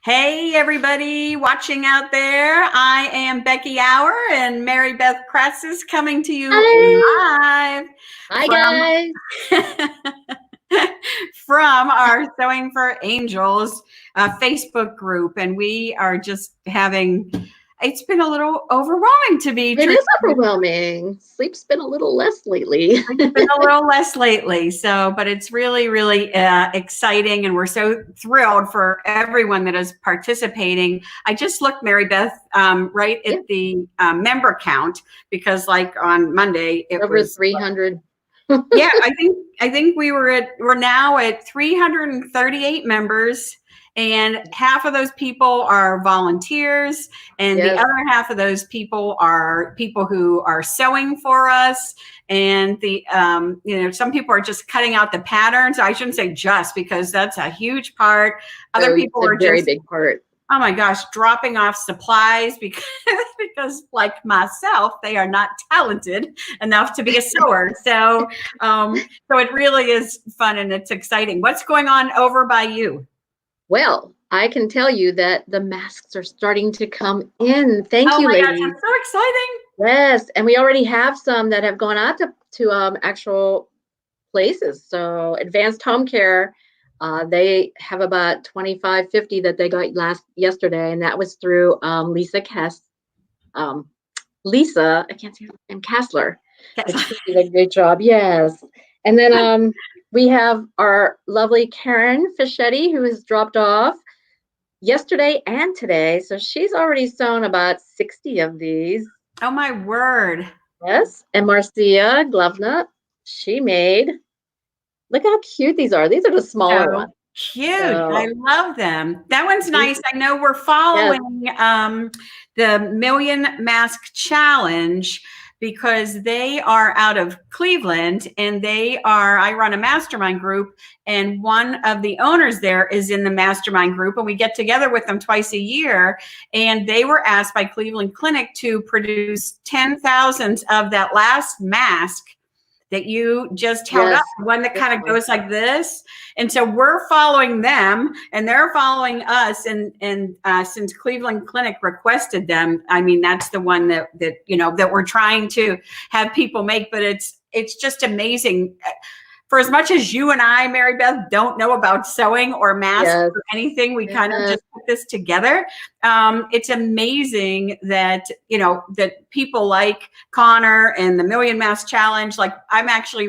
Hey, everybody watching out there. I am Becky Hour and Mary Beth Kress is coming to you Hi. live Hi, from, guys. from our Sewing for Angels Facebook group. And we are just it's been a little overwhelming to be It true. is overwhelming. Sleep's been a little less lately. It's been a little less lately, but it's really, really exciting, and we're so thrilled for everyone that is participating. I just looked, Mary Beth, right at Yeah. the member count, because like on Monday it Over was 300. Yeah, I think we're now at 338 members, and half of those people are volunteers, and the Yes. other half of those people are people who are sewing for us. And some people are just cutting out the patterns. I shouldn't say just, because that's a huge part. Other people It's are a very just, big part. oh my gosh, dropping off supplies because like myself, they are not talented enough to be a sewer. So it really is fun and it's exciting. What's going on over by you? Well, I can tell you that the masks are starting to come in. Thank Oh you, my gosh, ladies. that's so exciting. Yes, and we already have some that have gone out to actual places. So Advanced Home Care, they have about 25, 50 that they got yesterday, and that was through Lisa Kess. Lisa, I can't say her name, Kassler. But she did a great job. Yes. And then we have our lovely Karen Fischetti, who has dropped off yesterday and today. So she's already sewn about 60 of these. Oh my word. Yes. And Marcia Glovna, she made, look how cute these are. These are the smaller So ones. cute. So, I love them. That one's nice. I know we're following the Million Mask Challenge, because they are out of Cleveland, and I run a mastermind group, and one of the owners there is in the mastermind group, and we get together with them twice a year. And they were asked by Cleveland Clinic to produce 10,000 of that last mask that you just held yes, up, one that kind of goes like this. And so we're following them, and they're following us. And since Cleveland Clinic requested them, I mean, that's the one that we're trying to have people make. But it's just amazing. For as much as you and I, Mary Beth, don't know about sewing or masks or anything, we kind of just put this together. It's amazing that, that people like Connor and the Million Mask Challenge, like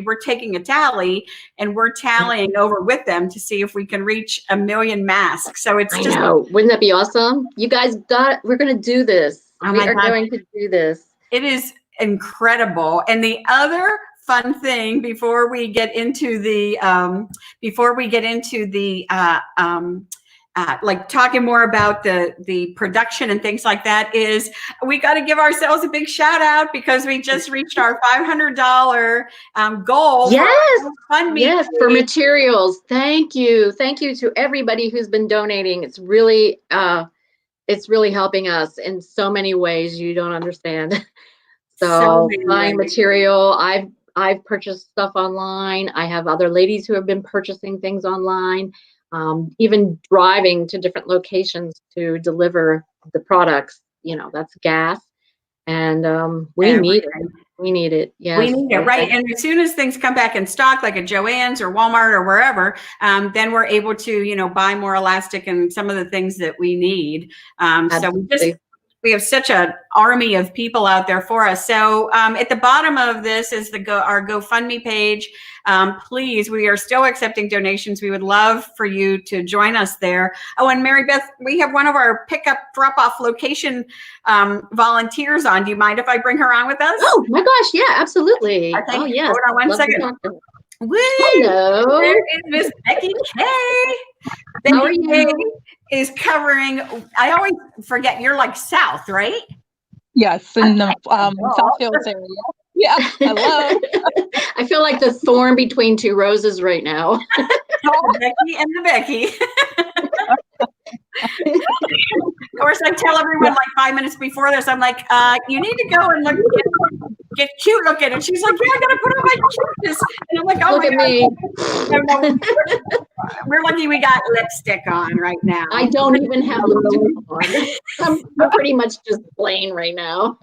we're taking a tally, and we're tallying over with them to see if we can reach 1 million masks. So it's I know. Wouldn't that be awesome? You guys we're going to do this. Oh we my are God. going to do this. It is incredible. And the other fun thing before we get into the like talking more about the production and things like that, is we got to give ourselves a big shout out, because we just reached our $500 goal. Yes, yes, for materials. Thank you to everybody who's been donating. It's really helping us in so many ways you don't understand. So buying material, I've purchased stuff online. I have other ladies who have been purchasing things online, even driving to different locations to deliver the products. That's gas. And we need it. We need it. Yes. We need it, right? And as soon as things come back in stock, like at Joann's or Walmart or wherever, then we're able to, buy more elastic and some of the things that we need. So we have such an army of people out there for us. So at the bottom of this is our GoFundMe page. Please, we are still accepting donations. We would love for you to join us there. Oh, and Mary Beth, we have one of our pickup drop-off location volunteers on. Do you mind if I bring her on with us? Oh my gosh, yeah, absolutely. Oh yes. Hold on one second. Woo! Hello. There is Miss Becky K. How are you? Is covering, I always forget, you're like south, right? Yes, in the South Hills area. Yeah, hello. I feel like the thorn between two roses right now. Becky and the Becky. Of course, I tell everyone like 5 minutes before this, I'm like, you need to go and get cute looking. And she's like, yeah, I got to put on my cuteness. And I'm like, oh, look at me. we're lucky we got lipstick on right now. I don't even have lipstick on. I'm pretty much just plain right now.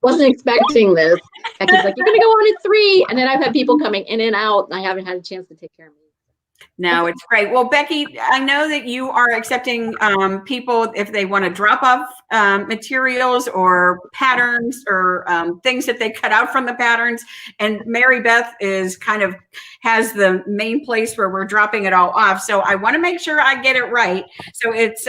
Wasn't expecting this. Becky's like, you're gonna go on at 3, and then I've had people coming in and out, and I haven't had a chance to take care of me. No, it's great. Well, Becky, I know that you are accepting people if they want to drop off materials or patterns or things that they cut out from the patterns. And Mary Beth is has the main place where we're dropping it all off. So I want to make sure I get it right. So it's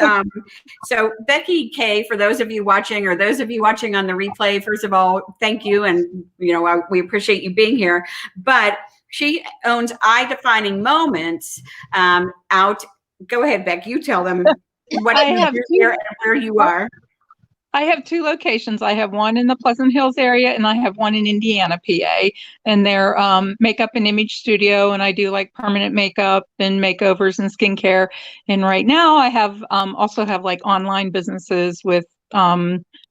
so Becky K, for those of you watching or those of you watching on the replay, first of all, thank you. And, we appreciate you being here. But she owns Eye Defining Moments out. Go ahead, Beck. You tell them what you do here and where you are. I have 2 locations. I have one in the Pleasant Hills area, and I have one in Indiana, PA. And they're makeup and image studio, and I do like permanent makeup and makeovers and skincare. And right now, I have also have like online businesses with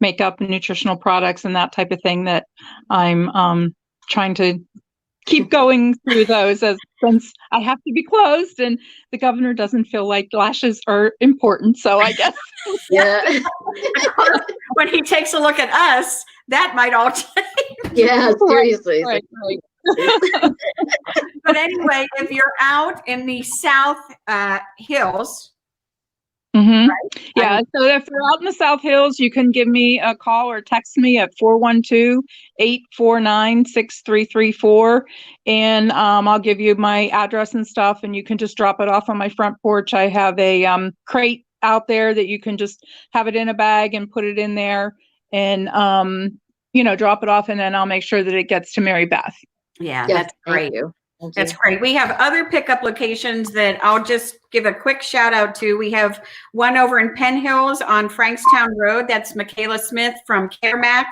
makeup and nutritional products and that type of thing that I'm trying to keep going through those since I have to be closed and the governor doesn't feel like lashes are important. So I guess. Yeah. When he takes a look at us, that might all change. Yeah, seriously. Right. But anyway, if you're out in the South Hills. Mm-hmm. Right? Yeah. So if you're out in the South Hills, you can give me a call or text me at 412-849-6334. And I'll give you my address and stuff, and you can just drop it off on my front porch. I have a crate out there that you can just have it in a bag and put it in there and, drop it off. And then I'll make sure that it gets to Mary Beth. Yeah, Yes, that's great. Thank you. That's great. We have other pickup locations that I'll just give a quick shout out to. We have one over in Penn Hills on Frankstown Road. That's Michaela Smith from CareMax.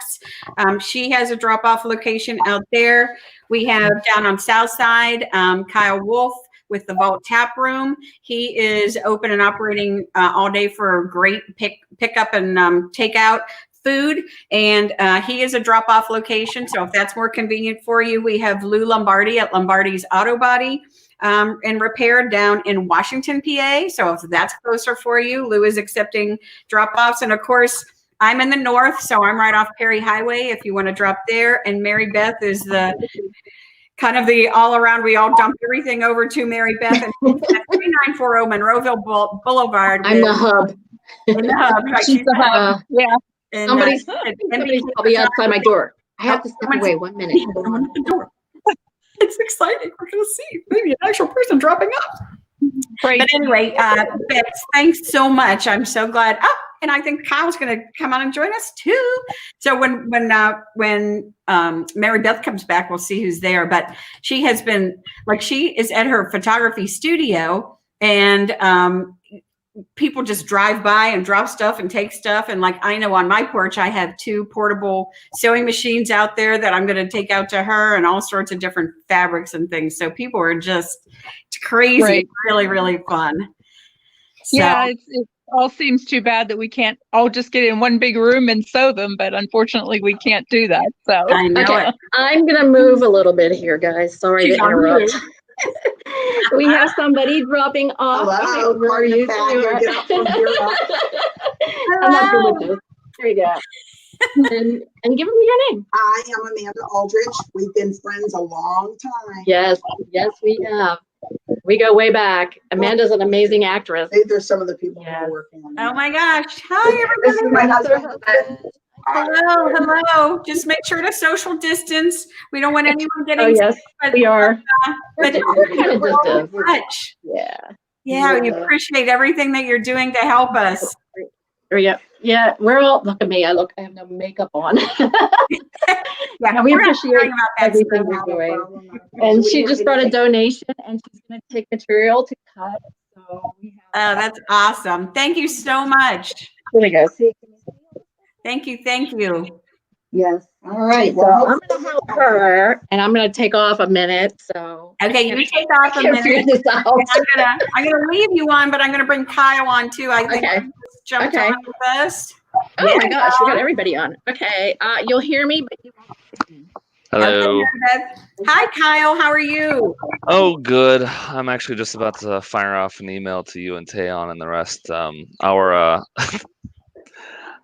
She has a drop-off location out there. We have down on South Side, Kyle Wolf with the Vault Tap Room. He is open and operating all day for great pickup and takeout food, and he is a drop-off location. So if that's more convenient for you, we have Lou Lombardi at Lombardi's Auto Body and Repair down in Washington, PA. So if that's closer for you, Lou is accepting drop-offs. And of course, I'm in the north, so I'm right off Perry Highway if you want to drop there. And Mary Beth is the kind of the all-around. We all dump everything over to Mary Beth and 3940 Monroeville Boulevard. I'm the hub. In the hub, right? She's the hub. Yeah. And, somebody's probably outside my door. I have to step away 1 minute. It's exciting. We're going to see maybe an actual person dropping up. Great. But anyway, Beth, thanks so much. I'm so glad. Oh, and I think Kyle's going to come on and join us too. So when Mary Beth comes back, we'll see who's there. But she has been she is at her photography studio, and people just drive by and drop stuff and take stuff. And I know on my porch, I have 2 portable sewing machines out there that I'm going to take out to her, and all sorts of different fabrics and things. So people are it's crazy. Right. It's really, really fun. So, yeah. It all seems too bad that we can't all just get in one big room and sew them, but unfortunately we can't do that. So I know okay, it. I'm going to move a little bit here, guys. Sorry to interrupt. We have somebody dropping off. Hello, Where are you? I'm not good with this. There you go. And give them your name. I am Amanda Aldrich. We've been friends a long time. Yes, we have. We go way back. Amanda's an amazing actress. There's some of the people who are working on it. Oh my gosh. Hi, This is everybody. my husband. Hello. Just make sure to social distance. We don't want anyone getting Oh, yes, sick, we are. but We're kind of distant. much. Yeah. Yeah, we appreciate everything that you're doing to help us. There we go. Yeah, we're all, look at me. I have no makeup on. Yeah, we we're not appreciate talking about that everything stuff. you're doing. And she just brought a donation, and she's going to take material to cut. So we have. That's awesome. Thank you so much. Here we go. See. Thank you. Yes. All right. So I'm going to help her, and I'm going to take off a minute. So Okay, you take off a Can't figure minute. this out. I'm gonna leave you on, but I'm gonna bring Kyle on too. I think Okay. he just jumped Okay. on with us. Oh my gosh, we got everybody on. Okay, you'll hear me, but you won't see me. Hello. Okay, Mary Beth. Hi, Kyle. How are you? Oh, good. I'm actually just about to fire off an email to you and Taeyon and the rest.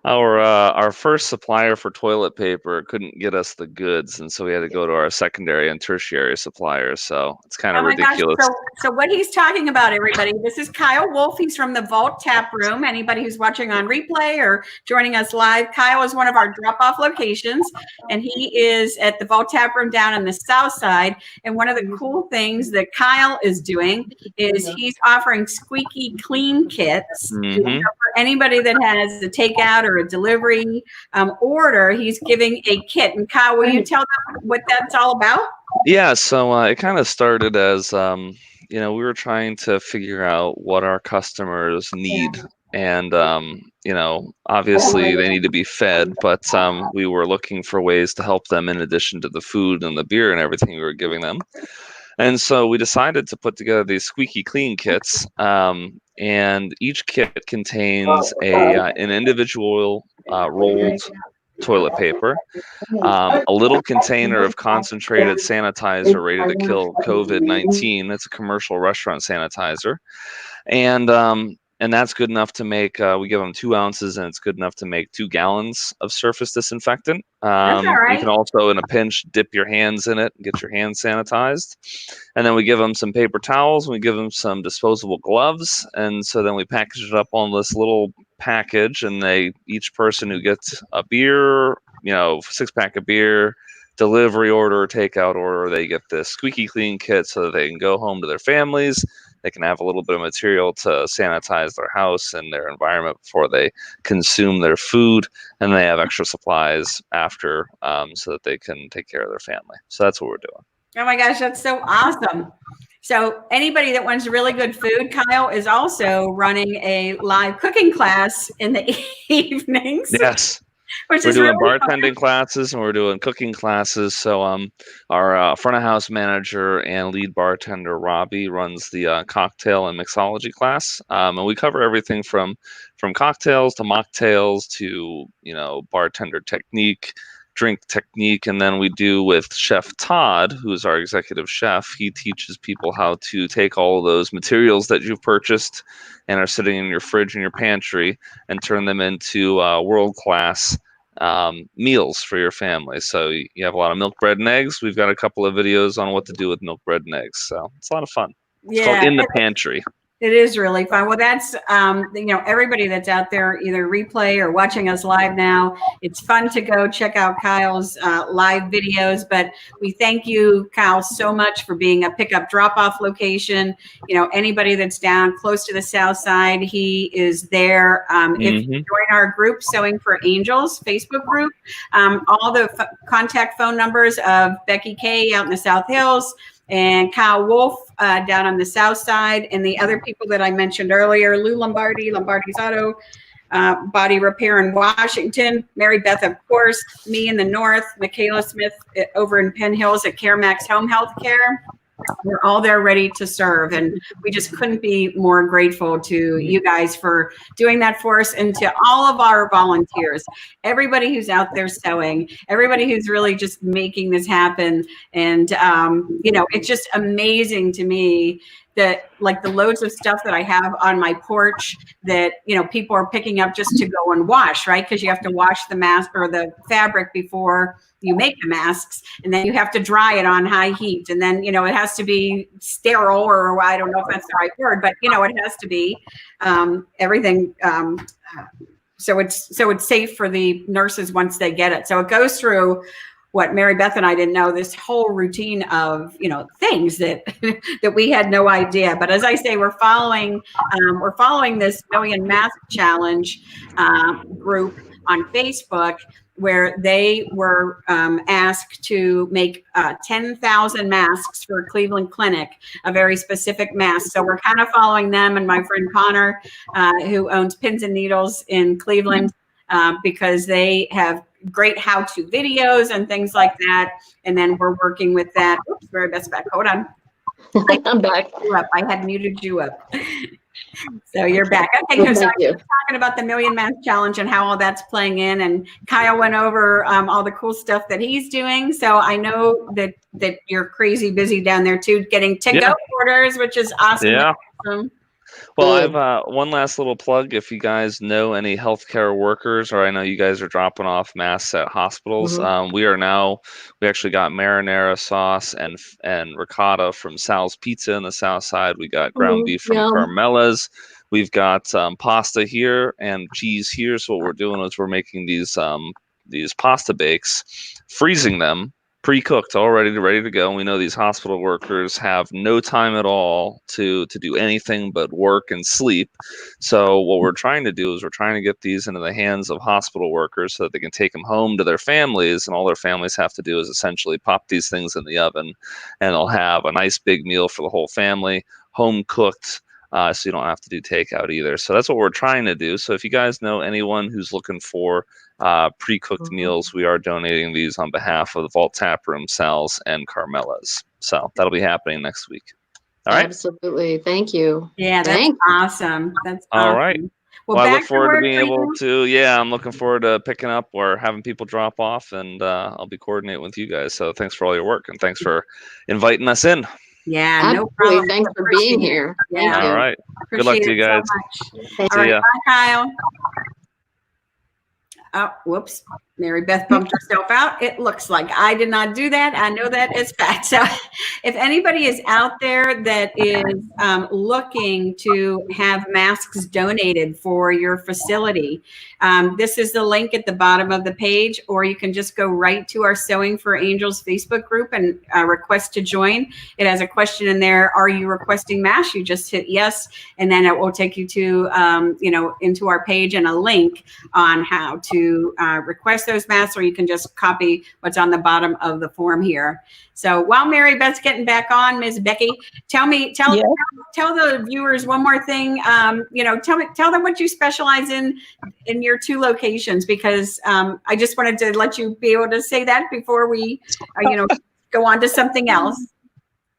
Our first supplier for toilet paper couldn't get us the goods, and so we had to go to our secondary and tertiary suppliers. So it's kind Oh of my gosh. ridiculous. So what he's talking about, everybody, this is Kyle Wolf. He's from the Vault Tap Room. Anybody who's watching on replay or joining us live, Kyle is one of our drop-off locations, and he is at the Vault Tap Room down on the south side. And one of the cool things that Kyle is doing is he's offering squeaky clean kits. Mhm. For anybody that has a takeout or a delivery order, he's giving a kit. And Kyle, will you tell them what that's all about? Yeah, so it kind of started as we were trying to figure out what our customers need, and obviously they need to be fed, but we were looking for ways to help them in addition to the food and the beer and everything we were giving them. And so we decided to put together these squeaky clean kits, and each kit contains an individual rolled toilet paper, a little container of concentrated sanitizer ready to kill COVID-19. It's a commercial restaurant sanitizer, and that's good enough to make. We give them 2 ounces, and it's good enough to make 2 gallons of surface disinfectant. That's all right. You can also, in a pinch, dip your hands in it and get your hands sanitized. And then we give them some paper towels. And we give them some disposable gloves, and so then we package it up on this little package. And each person who gets a beer, 6-pack of beer, delivery order, takeout order, they get this squeaky clean kit so that they can go home to their families. They can have a little bit of material to sanitize their house and their environment before they consume their food, and they have extra supplies after, so that they can take care of their family. So that's what we're doing. Oh my gosh, that's so awesome. So anybody that wants really good food, Kyle is also running a live cooking class in the evenings. Yes. Which We're is doing really bartending fun. classes, and we're doing cooking classes. So our front of house manager and lead bartender Robbie runs the cocktail and mixology class, and we cover everything from cocktails to mocktails to bartender technique, drink technique. And then we do with Chef Todd, who's our executive chef. He teaches people how to take all of those materials that you've purchased and are sitting in your fridge and your pantry and turn them into world-class meals for your family. So you have a lot of milk, bread, and eggs. We've got a couple of videos on what to do with milk, bread, and eggs. So it's a lot of fun. It's called In the Pantry. It is really fun. Well, that's, everybody that's out there, either replay or watching us live now, it's fun to go check out Kyle's live videos. But we thank you, Kyle, so much for being a pickup drop-off location. Anybody that's down close to the south side, he is there. If you join our group, Sewing for Angels Facebook group, all the contact phone numbers of Becky Kay out in the South Hills, and Kyle Wolf down on the south side, and the other people that I mentioned earlier, Lou Lombardi's Auto Body Repair in Washington, Mary Beth, of course, me in the north, Michaela Smith over in Penn Hills at CareMax Home Health Care. We're all there ready to serve, and we just couldn't be more grateful to you guys for doing that for us, and to all of our volunteers, everybody who's out there sewing, everybody who's really just making this happen. And it's just amazing to me that, like, the loads of stuff that I have on my porch that people are picking up just to go and wash, right? Because you have to wash the mask or the fabric before you make the masks, and then you have to dry it on high heat, and then it has to be sterile, or I don't know if that's the right word, but it has to be everything, so it's safe for the nurses once they get it. So it goes through what Mary Beth and I didn't know, this whole routine of things that that we had no idea. But as I say, we're following this Million Mask Challenge group on Facebook, where they were asked to make 10,000 masks for Cleveland Clinic, a very specific mask. So we're kind of following them, and my friend Connor, who owns Pins and Needles in Cleveland, because they have great how-to videos and things like that. And then we're working with that. Oops, Mary Beth's back. Hold on. I'm back. I had muted you up. So you're back. Okay, Well, because I thank you. was talking about the Million Mask Challenge and how all that's playing in, and Kyle went over all the cool stuff that he's doing. So I know that you're crazy busy down there too, getting to-go orders, which is awesome. Yeah. Awesome. Well, Good. I've one last little plug. If you guys know any healthcare workers, or I know you guys are dropping off masks at hospitals, we actually got marinara sauce and ricotta from Sal's Pizza in the South Side. We got ground beef from Yum. Carmela's. We've got pasta here and cheese here. So what we're doing is we're making these pasta bakes, freezing them, pre-cooked, all ready to go. And we know these hospital workers have no time at all to do anything but work and sleep. So what we're trying to do is we're trying to get these into the hands of hospital workers so that they can take them home to their families, and all their families have to do is essentially pop these things in the oven, and they'll have a nice big meal for the whole family, home cooked. So you don't have to do takeout either. So that's what we're trying to do. So if you guys know anyone who's looking for pre-cooked meals, we are donating these on behalf of the Vault Tap Room, Sal's, and Carmela's. So that'll be happening next week. All right. Absolutely. Thank you. Yeah, that's Thanks. awesome. That's All awesome. right. Well, I back look forward to work being for able you. to. Yeah, I'm looking forward to picking up or having people drop off, and I'll be coordinating with you guys. So thanks for all your work, and thanks for inviting us in. Yeah, no Absolutely. problem. Thanks for Appreciate being it. here. Yeah. Thank you. All right. Good luck to you Appreciate it guys. so much. Thank All right, ya. bye, Kyle. Oh, whoops. Mary Beth bumped herself out. It looks like I did not do that. I know that is fact. So if anybody is out there that is looking to have masks donated for your facility, this is the link at the bottom of the page, or you can just go right to our Sewing for Angels Facebook group and request to join. It has a question in there. Are you requesting masks? You just hit yes, and then it will take you to, into our page and a link on how to request those masks, or you can just copy what's on the bottom of the form here. So while Mary Beth's getting back on, Ms. Becky, tell the viewers one more thing. Tell them what you specialize in your two locations, because I just wanted to let you be able to say that before we, go on to something else.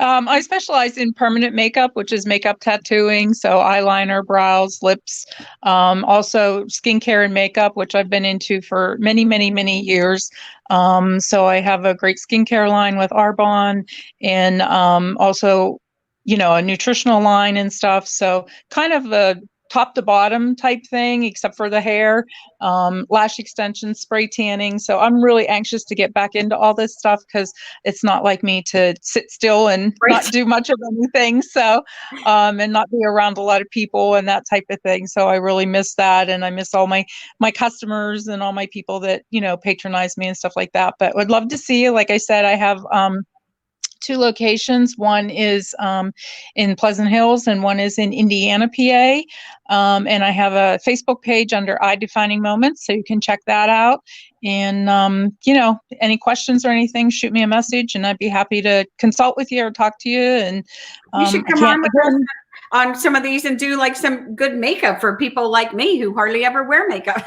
I specialize in permanent makeup, which is makeup tattooing, so eyeliner, brows, lips, also skincare and makeup, which I've been into for many, many, many years. So I have a great skincare line with Arbonne, and also, a nutritional line and stuff. So kind of a top to bottom type thing, except for the hair, lash extensions, spray tanning. So I'm really anxious to get back into all this stuff, because it's not like me to sit still and not do much of anything. So, and not be around a lot of people and that type of thing. So I really miss that. And I miss all my customers and all my people that, patronize me and stuff like that. But would love to see you. Like I said, I have, two locations. One is in Pleasant Hills and one is in Indiana, PA. And I have a Facebook page under Eye Defining Moments, so you can check that out. And, any questions or anything, shoot me a message and I'd be happy to consult with you or talk to you. And you should come on some of these and do like some good makeup for people like me who hardly ever wear makeup.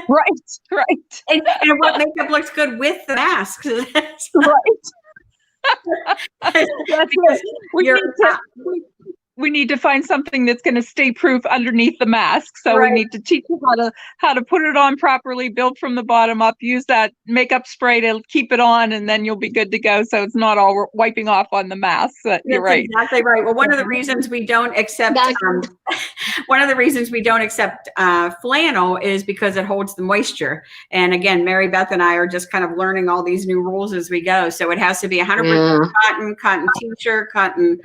Right. And what makeup looks good with the masks. Right. That's it. We need to find something that's going to stay proof underneath the mask. So we need to teach you how to put it on properly, build from the bottom up, use that makeup spray to keep it on, and then you'll be good to go. So it's not all wiping off on the mask. You're right. Exactly right. Well, one of the reasons we don't accept flannel is because it holds the moisture. And again, Mary Beth and I are just kind of learning all these new rules as we go. So it has to be 100% cotton t-shirt, cotton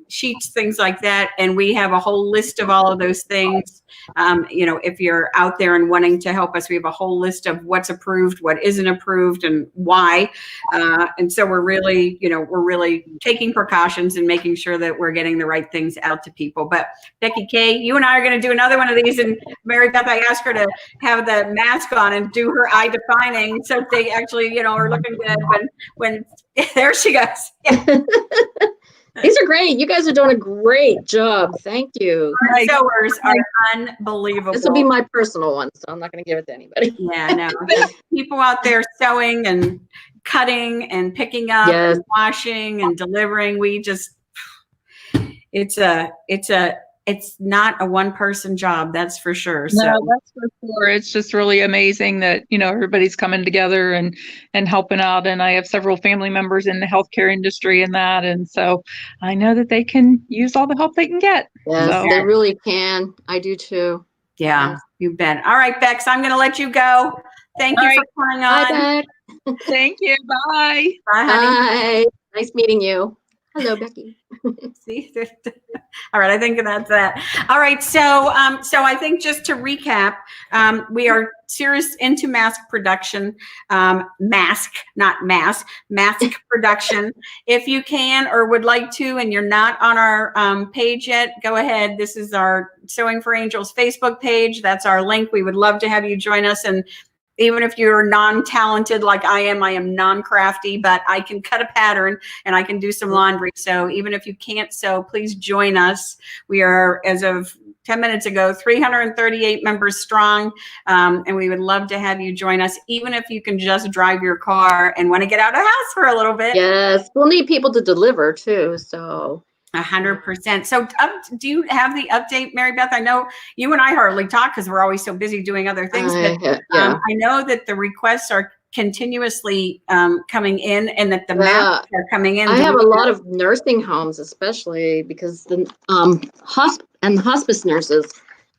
sheets, things like that. And we have a whole list of all of those things. If you're out there and wanting to help us, we have a whole list of what's approved, what isn't approved, and why. And so we're really taking precautions and making sure that we're getting the right things out to people. But Becky Kay, you and I are going to do another one of these. And Mary Beth, I asked her to have the mask on and do her eye defining, so they actually, are looking good when there she goes. Yeah. These are great. You guys are doing a great job. Thank you. Our sewers are unbelievable. This will be my personal one, so I'm not going to give it to anybody. Yeah, no. There's people out there sewing and cutting and picking up and washing and delivering. It's it's not a one-person job, that's for sure. So No, that's for sure. It's just really amazing that, everybody's coming together and helping out. And I have several family members in the healthcare industry and that. And so I know that they can use all the help they can get. Yes, So, they really can. I do too. yeah, Yes. you bet. All right, Bex, I'm going to let you go. Thank All you right. for coming Bye, on. Beck. thank you. Bye. Bye, honey. Bye. Nice meeting you. Hello, Becky. See, all right. I think that's that. All right. So, so I think just to recap, we are serious into mask production, mask production. If you can or would like to, and you're not on our page yet, go ahead. This is our Sewing for Angels Facebook page. That's our link. We would love to have you join us. And even if you're non-talented like I am non-crafty, but I can cut a pattern and I can do some laundry. So even if you can't sew, please join us. We are, as of 10 minutes ago, 338 members strong. And we would love to have you join us, even if you can just drive your car and want to get out of the house for a little bit. Yes, we'll need people to deliver too. So 100%. So do you have the update, Mary Beth? I know you and I hardly talk because we're always so busy doing other things. But yeah. I know that the requests are continuously coming in and that the masks are coming in. I have a lot of nursing homes, especially because the hospice nurses,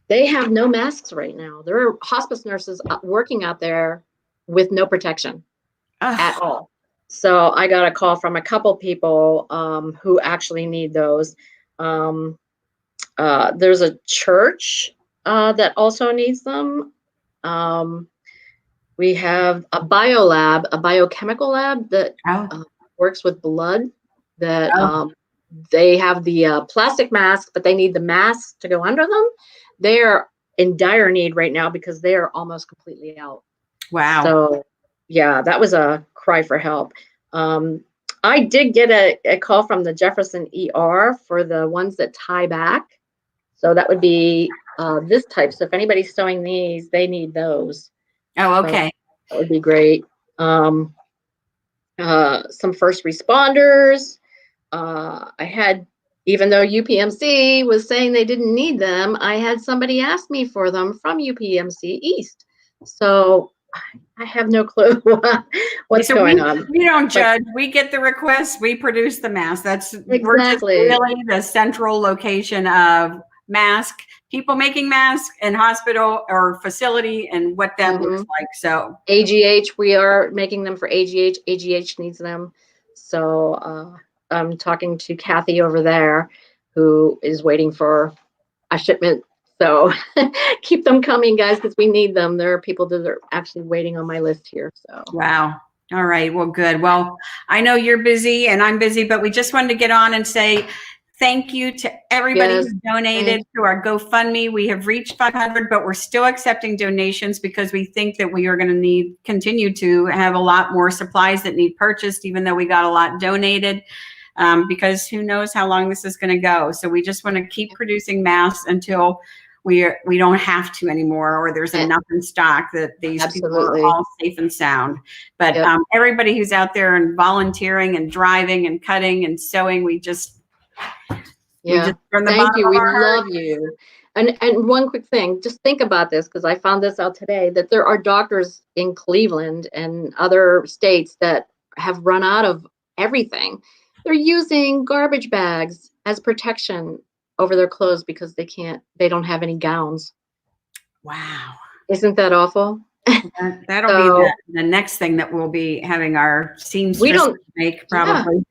they have no masks right now. There are hospice nurses working out there with no protection at all. So I got a call from a couple people who actually need those. There's a church that also needs them. We have a biolab, a biochemical lab that works with blood. That they have the plastic mask, but they need the mask to go under them. They are in dire need right now because they are almost completely out. Wow. So yeah, that was a cry for help. I did get a call from the Jefferson ER for the ones that tie back. So that would be this type. So if anybody's sewing these, they need those. Oh, okay. So that would be great. Some first responders. I had, even though UPMC was saying they didn't need them, I had somebody ask me for them from UPMC East. So I have no clue what's going on. We don't judge. We get the requests. We produce the mask. That's exactly. We're just really the central location of mask, people making masks in hospital or facility and what that looks like. So AGH, we are making them for AGH. AGH needs them. So I'm talking to Kathy over there who is waiting for a shipment. So keep them coming, guys, because we need them. There are people that are actually waiting on my list here. So wow. All right. Well, good. Well, I know you're busy and I'm busy, but we just wanted to get on and say thank you to everybody who donated to our GoFundMe. We have reached 500, but we're still accepting donations because we think that we are going to continue to have a lot more supplies that need purchased, even though we got a lot donated, because who knows how long this is going to go. So we just want to keep producing masks until we don't have to anymore, or there's enough in stock that these people are all safe and sound. But everybody who's out there and volunteering and driving and cutting and sewing, we just thank you. We love you. And one quick thing, just think about this, because I found this out today, that there are doctors in Cleveland and other states that have run out of everything. They're using garbage bags as protection over their clothes because they don't have any gowns. Wow. Isn't that awful? That'll be the next thing that we'll be having our seamstress make probably. Yeah.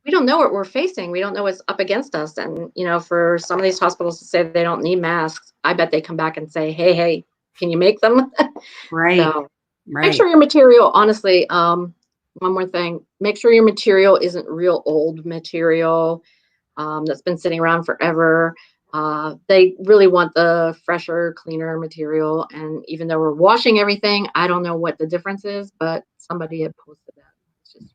We don't know what we're facing. We don't know what's up against us. And, for some of these hospitals to say they don't need masks, I bet they come back and say, hey, can you make them? Right. So, make sure your material, honestly, one more thing, make sure your material isn't real old material that's been sitting around forever. They really want the fresher, cleaner material. And even though we're washing everything, I don't know what the difference is, but somebody had posted that. It's just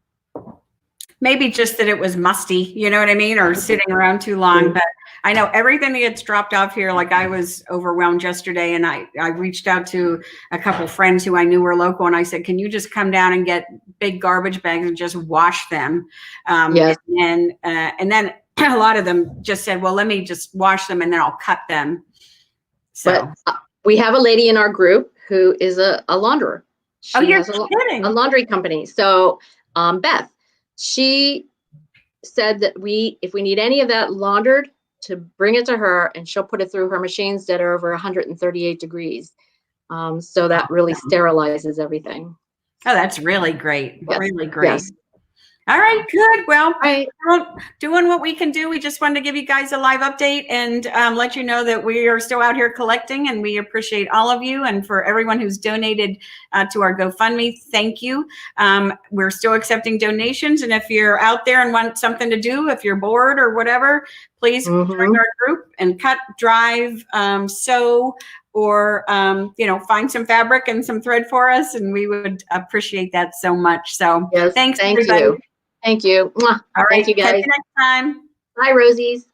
maybe just that it was musty, you know what I mean? Or sitting around too long. But I know everything that gets dropped off here, like I was overwhelmed yesterday and I reached out to a couple friends who I knew were local and I said, can you just come down and get big garbage bags and just wash them? Yes. And then a lot of them just said, well, let me just wash them and then I'll cut them. So. But we have a lady in our group who is a launderer. She Oh, you're has kidding. a laundry company. So Beth, she said that if we need any of that laundered, to bring it to her and she'll put it through her machines that are over 138 degrees. So that really sterilizes everything. Oh, that's really great. Yes. Really great. Yes. All right, good. Well, Right. doing what we can do. We just wanted to give you guys a live update and let you know that we are still out here collecting, and we appreciate all of you. And for everyone who's donated to our GoFundMe, thank you. We're still accepting donations, and if you're out there and want something to do, if you're bored or whatever, please join our group and cut, drive, sew, or find some fabric and some thread for us, and we would appreciate that so much. So yes, thanks, thank everybody. You. Thank you. Mwah. All right. Thank you, guys. Catch you next time. Bye, Rosies.